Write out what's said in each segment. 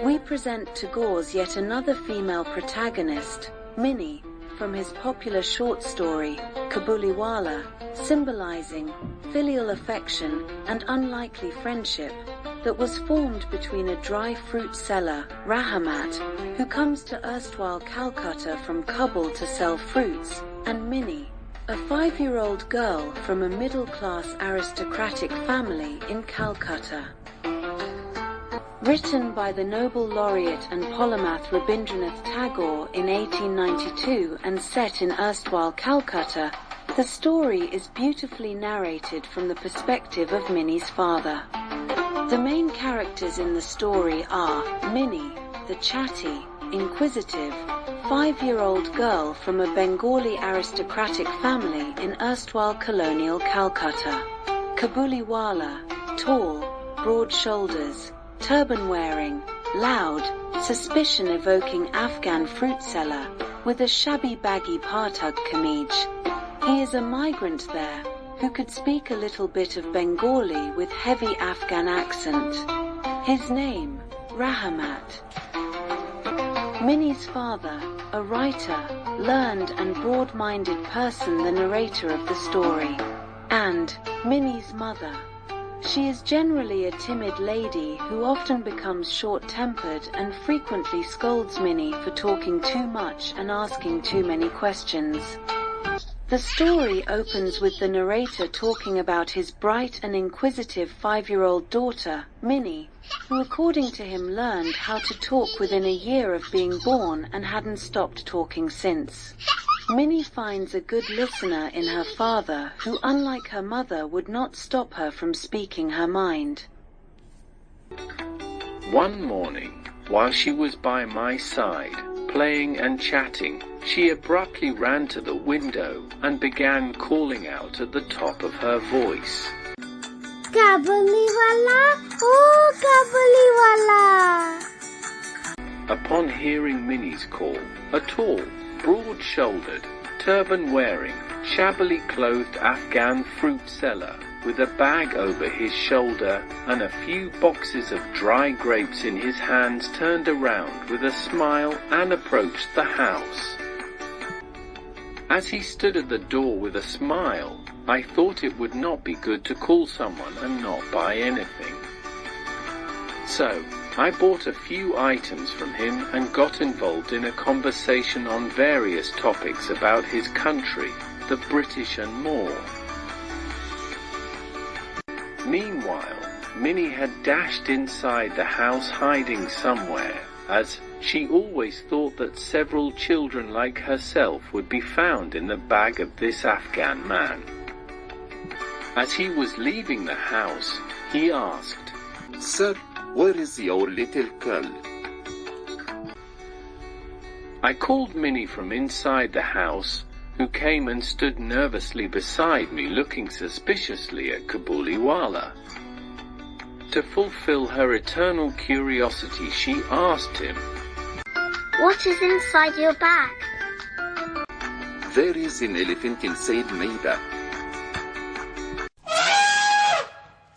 we present Tagore's yet another female protagonist, Minnie, from his popular short story, Kabuliwallah, symbolizing filial affection and unlikely friendship that was formed between a dry fruit seller, Rahmat, who comes to erstwhile Calcutta from Kabul to sell fruits, and Minnie, a 5-year-old girl from a middle-class aristocratic family in Calcutta. Written by the Nobel laureate and polymath Rabindranath Tagore in 1892 and set in erstwhile Calcutta, the story is beautifully narrated from the perspective of Minnie's father. The main characters in the story are Minnie, the chatty, inquisitive, 5-year-old girl from a Bengali aristocratic family in erstwhile colonial Calcutta. Kabuliwallah, tall, broad shoulders, turban-wearing, loud, suspicion-evoking Afghan fruit seller, with a shabby baggy partug kameej. He is a migrant there, who could speak a little bit of Bengali with heavy Afghan accent. His name, Rahmat. Minnie's father, a writer, learned and broad-minded person, the narrator of the story. And Minnie's mother. She is generally a timid lady who often becomes short-tempered and frequently scolds Minnie for talking too much and asking too many questions. The story opens with the narrator talking about his bright and inquisitive 5-year-old daughter, Minnie, who according to him learned how to talk within a year of being born and hadn't stopped talking since. Minnie finds a good listener in her father who, unlike her mother, would not stop her from speaking her mind. One morning, while she was by my side, playing and chatting, she abruptly ran to the window and began calling out at the top of her voice. Kabuliwallah! Oh, Kabuliwallah! Upon hearing Minnie's call, a tall, broad-shouldered, turban-wearing, shabbily clothed Afghan fruit seller, with a bag over his shoulder and a few boxes of dry grapes in his hands, turned around with a smile and approached the house. As he stood at the door with a smile, I thought it would not be good to call someone and not buy anything. So, I bought a few items from him and got involved in a conversation on various topics about his country, the British and more. Meanwhile, Minnie had dashed inside the house hiding somewhere, as she always thought that several children like herself would be found in the bag of this Afghan man. As he was leaving the house, he asked, "Sir, where is your little girl?" I called Minnie from inside the house, who came and stood nervously beside me looking suspiciously at Kabuliwallah. To fulfill her eternal curiosity, she asked him, What is inside your bag? There is an elephant inside my bag.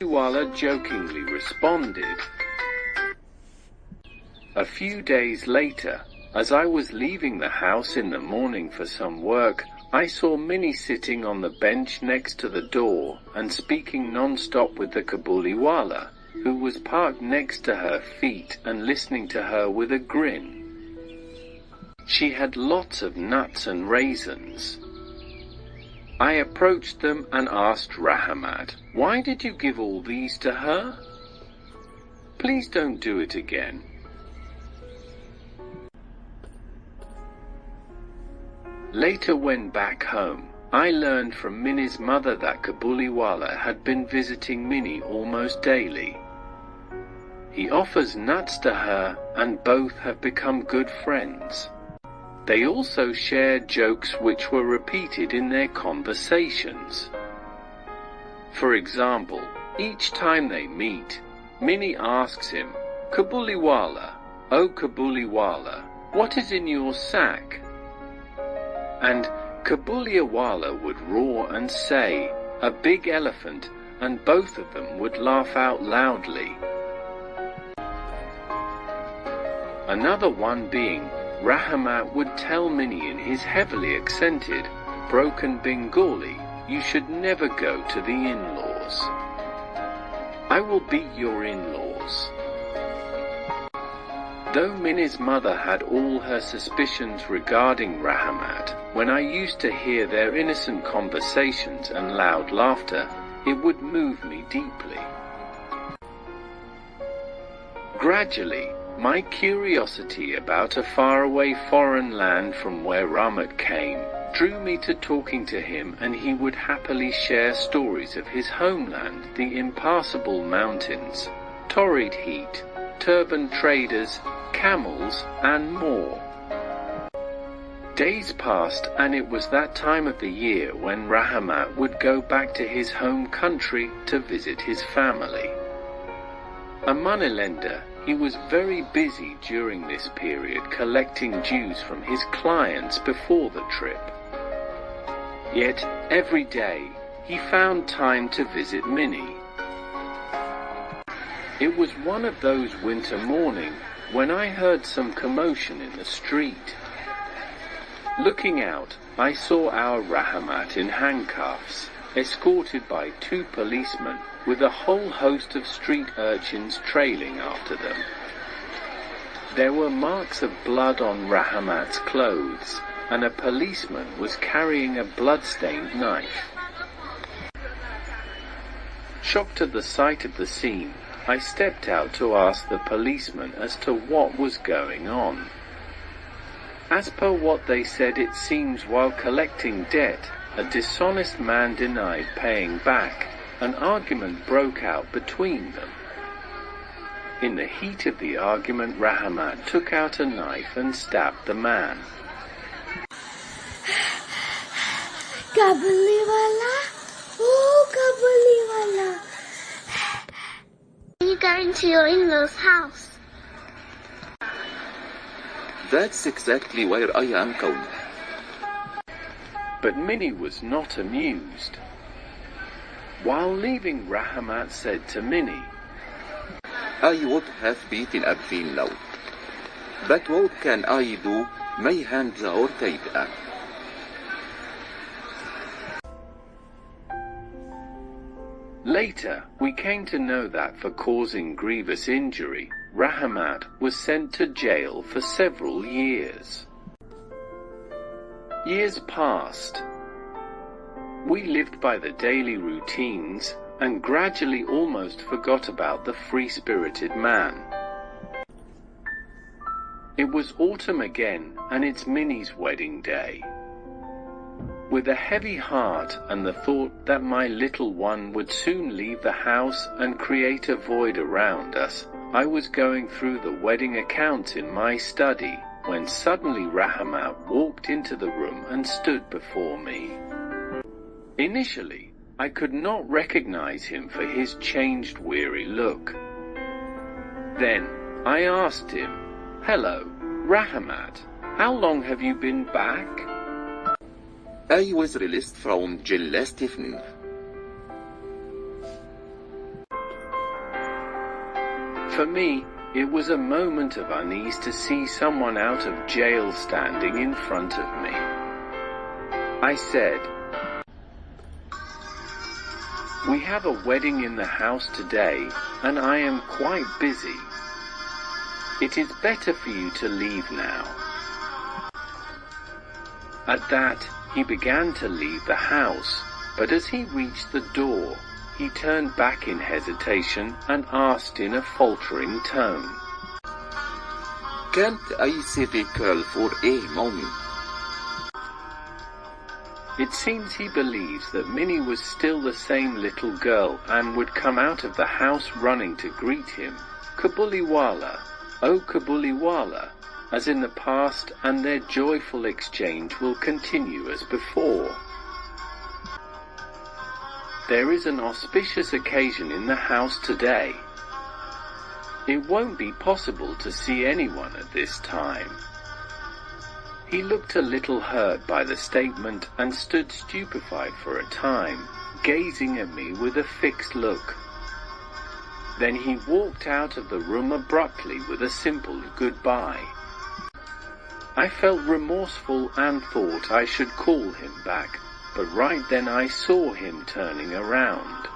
Kabuliwallah jokingly responded. A few days later, as I was leaving the house in the morning for some work, I saw Minnie sitting on the bench next to the door and speaking non-stop with the Kabuliwallah, who was parked next to her feet and listening to her with a grin. She had lots of nuts and raisins. I approached them and asked Rahmat, "Why did you give all these to her? Please don't do it again." Later, when back home, I learned from Minnie's mother that Kabuliwallah had been visiting Minnie almost daily. He offers nuts to her and both have become good friends. They also shared jokes which were repeated in their conversations. For example, each time they meet, Minnie asks him, "Kabuliwallah, oh Kabuliwallah, what is in your sack?" And Kabuliwallah would roar and say, "A big elephant," and both of them would laugh out loudly. Another one being, Rahmat would tell Minnie in his heavily accented, broken Bengali, "You should never go to the in-laws. I will beat your in-laws." Though Minnie's mother had all her suspicions regarding Rahmat, when I used to hear their innocent conversations and loud laughter, it would move me deeply. Gradually, my curiosity about a faraway foreign land from where Rahmat came drew me to talking to him, and he would happily share stories of his homeland, the impassable mountains, torrid heat, turban traders, camels, and more. Days passed, and it was that time of the year when Rahmat would go back to his home country to visit his family. A moneylender, he was very busy during this period collecting dues from his clients before the trip. Yet, every day, he found time to visit Minnie. It was one of those winter mornings when I heard some commotion in the street. Looking out, I saw our Rahmat in handcuffs, escorted by 2 policemen, with a whole host of street urchins trailing after them. There were marks of blood on Rahmat's clothes, and a policeman was carrying a blood-stained knife. Shocked at the sight of the scene, I stepped out to ask the policeman as to what was going on. As per what they said, it seems while collecting debt, a dishonest man denied paying back. An argument broke out between them. In the heat of the argument, Rahmat took out a knife and stabbed the man. Kabuliwallah? Oh, Kabuliwallah. Are you going to your in-laws' house? That's exactly where I am going. But Minnie was not amused. While leaving, Rahmat said to Minnie, I would have beaten Abdin now. But what can I do? My hands are tied up. Later, we came to know that for causing grievous injury, Rahmat was sent to jail for several years. Years passed. We lived by the daily routines, and gradually almost forgot about the free-spirited man. It was autumn again, and it's Minnie's wedding day. With a heavy heart and the thought that my little one would soon leave the house and create a void around us, I was going through the wedding accounts in my study, when suddenly Rahmat walked into the room and stood before me. Initially, I could not recognize him for his changed, weary look. Then, I asked him, "Hello, Rahmat, how long have you been back?" I was released from jail last evening. For me, it was a moment of unease to see someone out of jail standing in front of me. I said, "We have a wedding in the house today, and I am quite busy. It is better for you to leave now." At that, he began to leave the house, but as he reached the door, he turned back in hesitation and asked in a faltering tone, Can't I see the girl for a moment? It seems he believes that Minnie was still the same little girl and would come out of the house running to greet him. Kabuliwallah, oh Kabuliwallah, as in the past, and their joyful exchange will continue as before. There is an auspicious occasion in the house today. It won't be possible to see anyone at this time. He looked a little hurt by the statement and stood stupefied for a time, gazing at me with a fixed look. Then he walked out of the room abruptly with a simple goodbye. I felt remorseful and thought I should call him back, but right then I saw him turning around.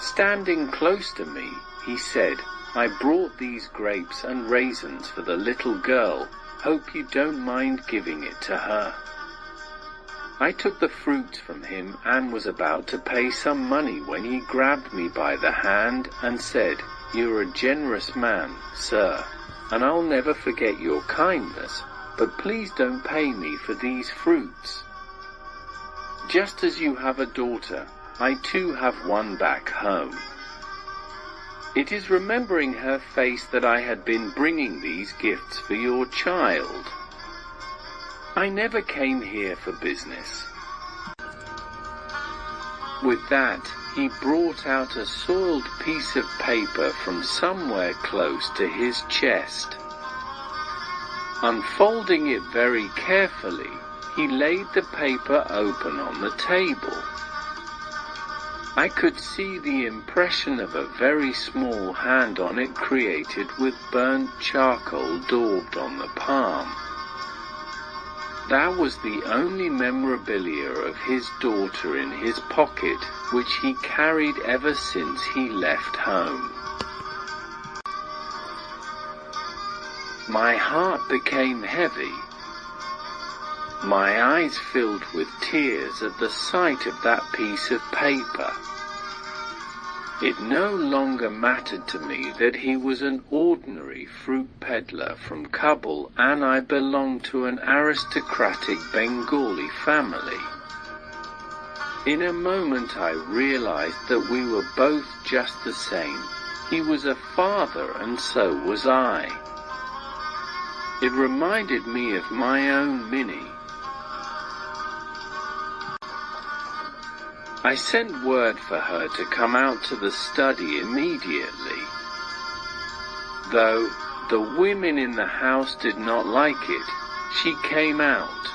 Standing close to me, he said, "I brought these grapes and raisins for the little girl. Hope you don't mind giving it to her." I took the fruit from him and was about to pay some money when he grabbed me by the hand and said, "You're a generous man, sir, and I'll never forget your kindness, but please don't pay me for these fruits. Just as you have a daughter, I too have one back home." It is remembering her face that I had been bringing these gifts for your child. I never came here for business. With that, he brought out a soiled piece of paper from somewhere close to his chest. Unfolding it very carefully, he laid the paper open on the table. I could see the impression of a very small hand on it created with burnt charcoal daubed on the palm. That was the only memorabilia of his daughter in his pocket, which he carried ever since he left home. My heart became heavy. My eyes filled with tears at the sight of that piece of paper. It no longer mattered to me that he was an ordinary fruit peddler from Kabul and I belonged to an aristocratic Bengali family. In a moment I realized that we were both just the same. He was a father and so was I. It reminded me of my own Minnie. I sent word for her to come out to the study immediately. Though the women in the house did not like it, she came out.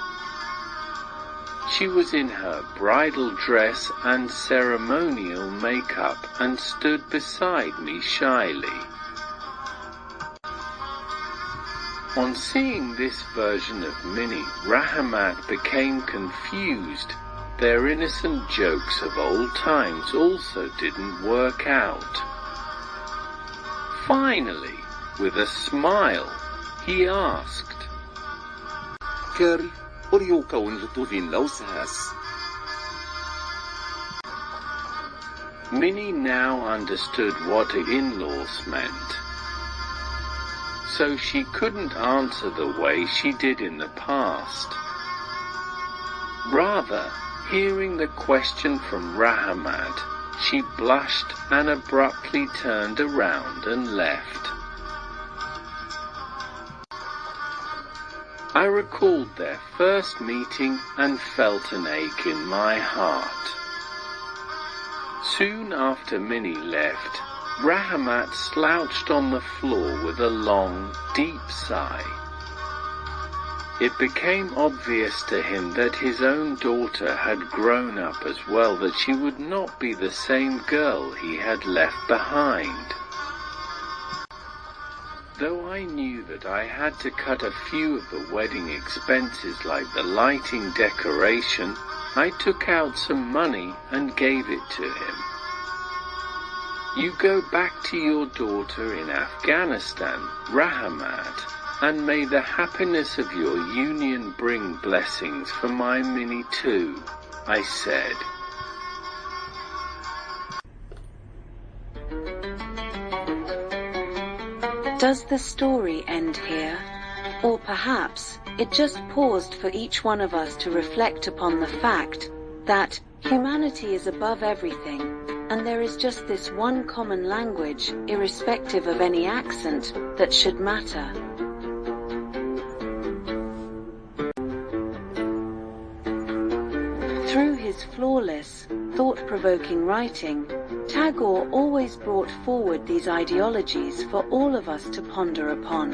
She was in her bridal dress and ceremonial makeup and stood beside me shyly. On seeing this version of Minnie, Rahmat became confused. Their innocent jokes of old times also didn't work out. Finally, with a smile, he asked, Carrie, are you going to Vinla's house? Minnie now understood what in-laws meant, so she couldn't answer the way she did in the past. Rather, hearing the question from Rahmat, she blushed and abruptly turned around and left. I recalled their first meeting and felt an ache in my heart. Soon after Minnie left, Rahmat slouched on the floor with a long, deep sigh. It became obvious to him that his own daughter had grown up as well, that she would not be the same girl he had left behind. Though I knew that I had to cut a few of the wedding expenses like the lighting decoration, I took out some money and gave it to him. "You go back to your daughter in Afghanistan, Rahmat, and may the happiness of your union bring blessings for my Minnie too," I said. Does the story end here? Or perhaps it just paused for each one of us to reflect upon the fact that humanity is above everything, and there is just this one common language, irrespective of any accent, that should matter. Through his flawless, thought-provoking writing, Tagore always brought forward these ideologies for all of us to ponder upon.